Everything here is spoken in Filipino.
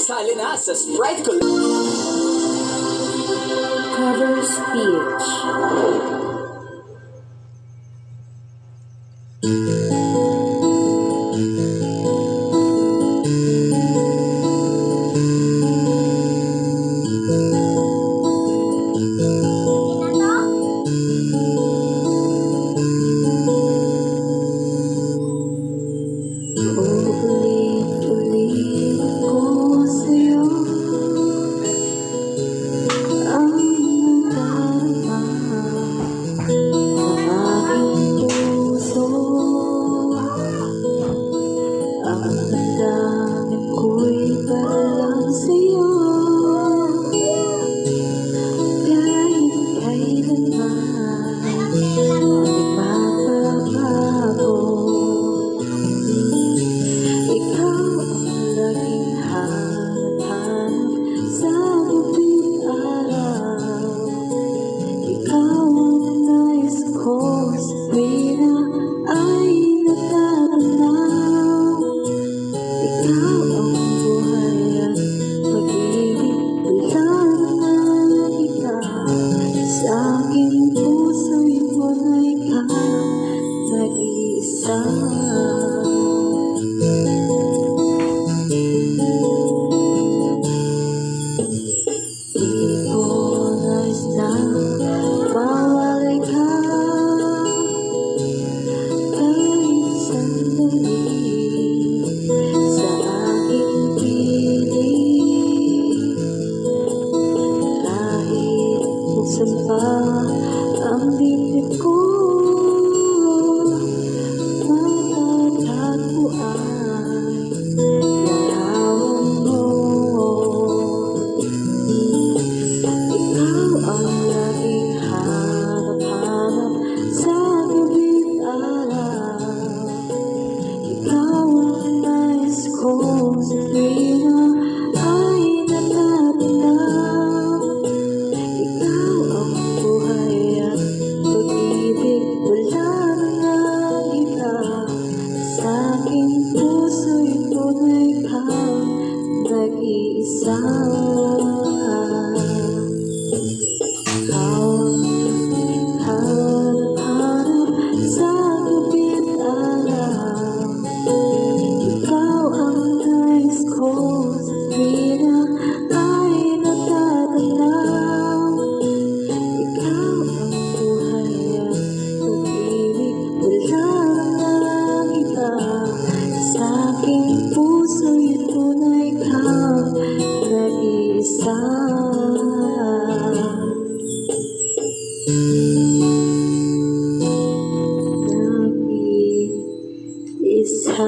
Sali na sa Sprite Cover speech. Ulit-ulit ko sa'yo ang nadarama ng aking puso. Ang damdamin ko'y para lang sa'yo, kahit kailanman ipapabago. Ikaw ang laging hanap-hanap sa bawat araw. Ikaw ang nais ko sa tuwina ay natatanaw. Ikaw ang buhay at pag-ibig, wala nang iba. Sa aking puso'y tunay kang nag-iisa. Di ko nais na mawalay ka kahit sandali sa aking piling. Kahit buksan pa ang dibdib ko, matatagpuan larawan mo. Ikaw ang laging hanap-hanap sa bawat araw. Ikaw ang nais ko sa tuwina ay natatanaw. Ikaw ang buhay at pag-ibig, wala nang iba. Sa aking puso'y tunay kang nag-iisa. Ikaw ang hanap-hanap sa bawat araw. Ikaw ang nais ko sa tuwina ay natatanaw. Ikaw ang buhay at pag-ibig, wala nang iba. Sa aking puso'y tunay kang nag-iisa. Nag-iisa.